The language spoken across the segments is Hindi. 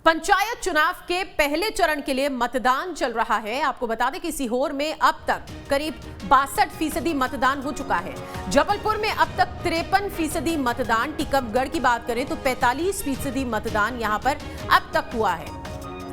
पंचायत चुनाव के पहले चरण के लिए मतदान चल रहा है। आपको बता दें कि सीहोर में अब तक करीब 62% मतदान हो चुका है। जबलपुर में अब तक 53% मतदान, टीकमगढ़ की बात करें तो 45% मतदान यहां पर अब तक हुआ है।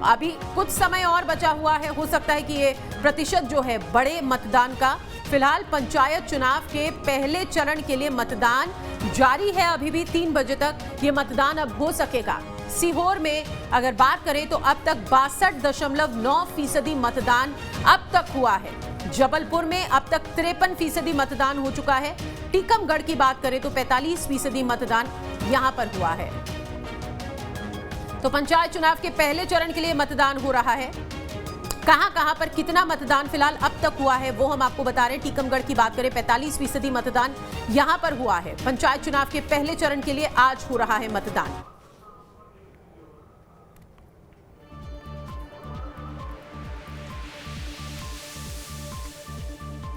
अभी कुछ समय और बचा हुआ है, हो सकता है कि ये प्रतिशत जो है बढ़े मतदान का। फिलहाल पंचायत चुनाव के पहले चरण के लिए मतदान जारी है। अभी भी 3 बजे तक ये मतदान अब हो सकेगा। सीहोर में अगर बात करें तो अब तक 62.9% मतदान अब तक हुआ है। जबलपुर में अब तक 53% मतदान हो चुका है। टीकमगढ़ की बात करें तो 45% मतदान यहां पर हुआ है। तो पंचायत चुनाव के पहले चरण के लिए मतदान हो रहा है। कहां पर कितना मतदान फिलहाल अब तक हुआ है वो हम आपको बता रहे हैं। टीकमगढ़ की बात करें 45% मतदान यहां पर हुआ है। पंचायत चुनाव के पहले चरण के लिए आज हो रहा है मतदान।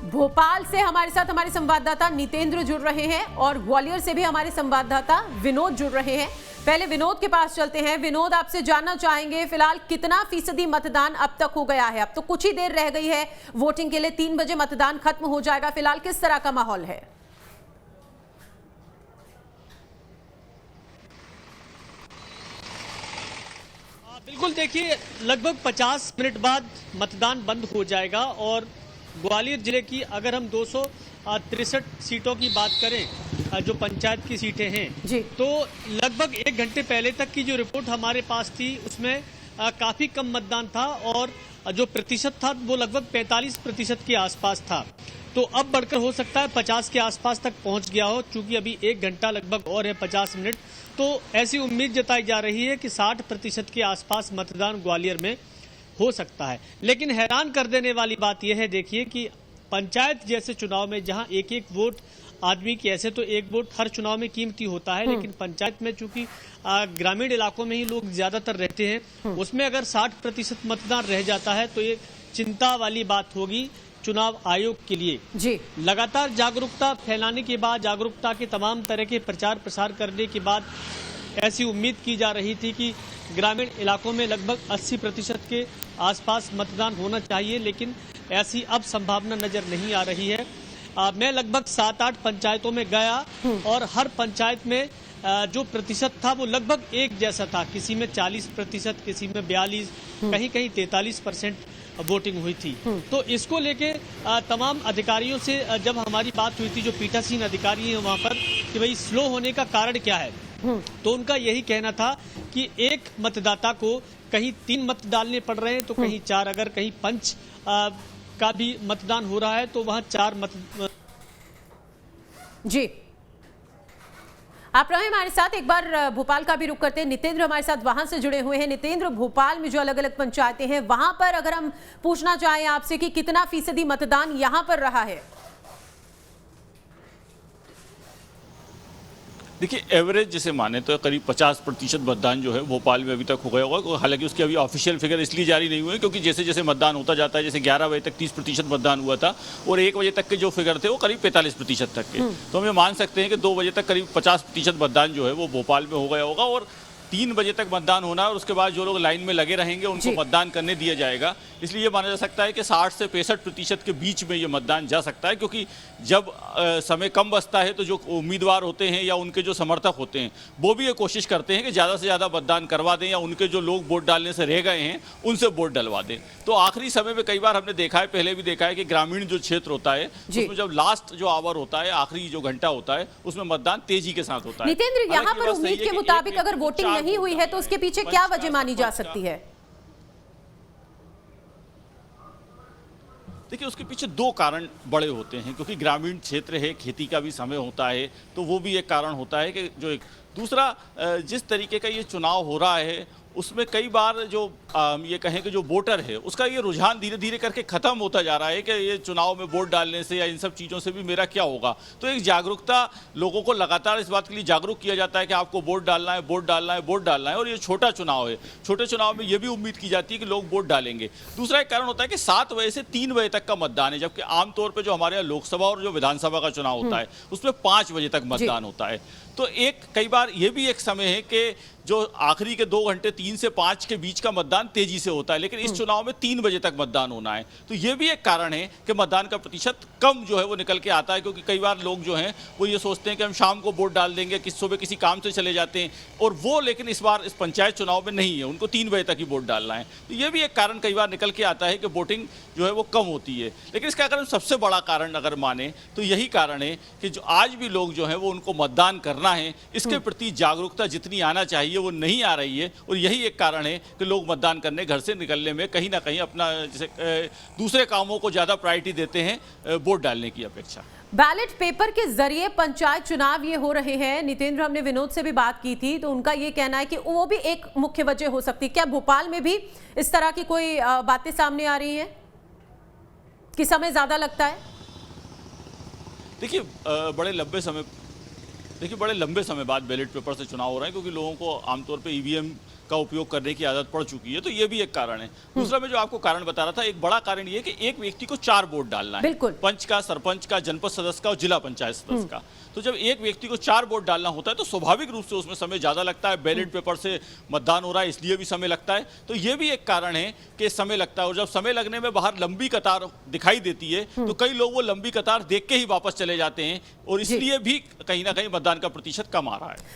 भोपाल से हमारे साथ हमारे संवाददाता नितेंद्र जुड़ रहे हैं और ग्वालियर से भी हमारे संवाददाता विनोद जुड़ रहे हैं। पहले विनोद के पास चलते हैं। विनोद, आपसे जानना चाहेंगे फिलहाल कितना फीसदी मतदान अब तक हो गया है? अब तो कुछ ही देर रह गई है वोटिंग के लिए, 3 बजे मतदान खत्म हो जाएगा। फिलहाल किस तरह का माहौल है? बिल्कुल, देखिए लगभग 50 मिनट बाद मतदान बंद हो जाएगा और ग्वालियर जिले की अगर हम 263 सीटों की बात करें जो पंचायत की सीटें हैं जी, तो लगभग 1 घंटे पहले तक की जो रिपोर्ट हमारे पास थी उसमें काफी कम मतदान था और जो प्रतिशत था वो लगभग 45% के आसपास था। तो अब बढ़कर हो सकता है 50 के आसपास तक पहुंच गया हो, चूंकि अभी 1 घंटा लगभग और है 50 मिनट। तो ऐसी उम्मीद जताई जा रही है कि 60% के आसपास मतदान ग्वालियर में हो सकता है। लेकिन हैरान कर देने वाली बात यह है, देखिए कि पंचायत जैसे चुनाव में जहां एक एक वोट आदमी की, ऐसे तो एक वोट हर चुनाव में कीमती होता है, लेकिन पंचायत में चूंकि ग्रामीण इलाकों में ही लोग ज्यादातर रहते हैं, उसमें अगर 60% मतदान रह जाता है तो ये चिंता वाली बात होगी चुनाव आयोग के लिए। जी, लगातार जागरूकता फैलाने के बाद, जागरूकता के तमाम तरह के प्रचार प्रसार करने के बाद ऐसी उम्मीद की जा रही थी कि ग्रामीण इलाकों में लगभग 80% के आसपास मतदान होना चाहिए, लेकिन ऐसी अब संभावना नजर नहीं आ रही है। मैं लगभग 7-8 पंचायतों में गया और हर पंचायत में जो प्रतिशत था वो लगभग एक जैसा था। किसी में 40%, किसी में 42%, कहीं कहीं 43% वोटिंग हुई थी। तो इसको लेके तमाम अधिकारियों से जब हमारी बात हुई थी, जो पीठासीन अधिकारी हैं वहां पर, कि भाई स्लो होने का कारण क्या है, तो उनका यही कहना था कि एक मतदाता को कहीं 3 मत डालने पड़ रहे हैं तो कहीं 4, अगर कहीं पंच का भी मतदान हो रहा है तो वहां 4 मत। जी, आप रहे हमारे साथ। एक बार भोपाल का भी रुख करते हैं। नितेंद्र हमारे साथ वहां से जुड़े हुए हैं। नितेंद्र, भोपाल में जो अलग अलग पंचायतें हैं वहां पर अगर हम पूछना चाहें आपसे कि कितना फीसदी मतदान यहां पर रहा है? देखिए, एवरेज जिसे माने तो करीब 50% मतदान जो है भोपाल में अभी तक हो गया होगा। हालांकि उसकी अभी ऑफिशियल फिगर इसलिए जारी नहीं हुए क्योंकि जैसे जैसे मतदान होता जाता है, जैसे 11 बजे तक 30% मतदान हुआ था और 1 बजे तक के जो फिगर थे वो करीब 45% तक के। तो हम ये मान सकते हैं कि 2 बजे तक करीब 50% मतदान जो है वो भोपाल में हो गया होगा और 3 बजे तक मतदान होना है और उसके बाद जो लोग लाइन में लगे रहेंगे उनको मतदान करने दिया जाएगा। इसलिए ये माना जा सकता है कि 60 से 65% के बीच में ये मतदान जा सकता है, क्योंकि जब समय कम बचता है तो जो उम्मीदवार होते हैं या उनके जो समर्थक होते हैं वो भी ये कोशिश करते हैं कि ज़्यादा से ज़्यादा मतदान करवा दें या उनके जो लोग वोट डालने से रह गए हैं उनसे वोट डलवा दें। तो आखिरी समय में कई बार हमने देखा है, पहले भी देखा है कि ग्रामीण जो क्षेत्र होता है उसमें जब लास्ट जो आवर होता है, आखिरी जो घंटा होता है, उसमें मतदान तेजी के साथ होता है। नितेंद्र, यहाँ पर उम्मीद के मुताबिक अगर वोटिंग नहीं हुई है तो उसके पीछे क्या वजह मानी जा सकती है? देखिए, उसके पीछे 2 कारण बड़े होते हैं, क्योंकि ग्रामीण क्षेत्र है, खेती का भी समय होता है, तो वो भी एक कारण होता है कि जो एक दूसरा जिस तरीके का ये चुनाव हो रहा है उसमें कई बार जो ये कहें कि जो वोटर है उसका ये रुझान धीरे धीरे करके ख़त्म होता जा रहा है कि ये चुनाव में वोट डालने से या इन सब चीज़ों से भी मेरा क्या होगा। तो एक जागरूकता, लोगों को लगातार इस बात के लिए जागरूक किया जाता है कि आपको वोट डालना है, वोट डालना है, वोट डालना है। और ये छोटा चुनाव है, छोटे चुनाव में ये भी उम्मीद की जाती है कि लोग वोट डालेंगे। दूसरा एक कारण होता है कि 7 बजे से 3 बजे तक का मतदान है, जबकि आमतौर पर जो हमारे यहाँ लोकसभा और जो विधानसभा का चुनाव होता है उसमें 5 बजे तक मतदान होता है। तो एक कई बार ये भी एक समय है कि जो आखिरी के 2 घंटे 3 से 5 के बीच का मतदान तेजी से होता है, लेकिन इस चुनाव में 3 बजे तक मतदान होना है। तो ये भी एक कारण है कि मतदान का प्रतिशत कम जो है वो निकल के आता है, क्योंकि कई बार लोग जो हैं वो ये सोचते हैं कि हम शाम को वोट डाल देंगे, किस सुबह किसी काम से चले जाते हैं, और वो लेकिन इस बार इस पंचायत चुनाव में नहीं है, उनको 3 बजे तक ही वोट डालना है। तो ये भी एक कारण कई बार निकल के आता है कि वोटिंग जो है वो कम होती है। लेकिन इसका अगर सबसे बड़ा कारण अगर माने तो यही कारण है कि जो आज भी लोग जो हैं वो उनको मतदान करना है, इसके प्रति जागरूकता जितनी आना चाहिए वो नहीं आ रही है, और यही एक कारण है कि लोग मतदान करने घर से निकलने में कहीं ना कहीं अपना जैसे दूसरे कामों को ज़्यादा प्रायोरिटी देते हैं वोट डालने की अपेक्षा। बैलेट पेपर के जरिए पंचायत चुनाव ये हो रहे हैं। नितेंद्र, हमने विनोद से भी बात की थी तो उनका ये कहना है कि वो भी एक मुख्य वजह हो सकती है। क्या भोपाल में भी इस तरह की कोई बातें सामने आ रही हैं कि समय ज्यादा लगता है? देखिए बड़े लंबे समय बाद बैलेट पेपर से चुनाव हो रहे हैं, क्योंकि लोगों को आमतौर पे ईवीएम का उपयोग करने की आदत पड़ चुकी है, तो ये भी एक कारण है। दूसरा मैं जो आपको कारण बता रहा था, एक बड़ा कारण ये है कि एक व्यक्ति को 4 वोट डालना है, बिल्कुल। पंच का, सरपंच का, जनपद सदस्य का और जिला पंचायत सदस्य का। तो जब एक व्यक्ति को 4 वोट डालना होता है तो स्वाभाविक रूप से उसमें समय ज़्यादा लगता है। बैलेट पेपर से मतदान हो रहा है इसलिए भी समय लगता है। तो ये भी एक कारण है कि समय लगता है, और जब समय लगने में बाहर लंबी कतार दिखाई देती है तो कई लोग वो लंबी कतार देख के ही वापस चले जाते हैं, और इसलिए भी कहीं ना कहीं मतदान का प्रतिशत कम आ रहा है।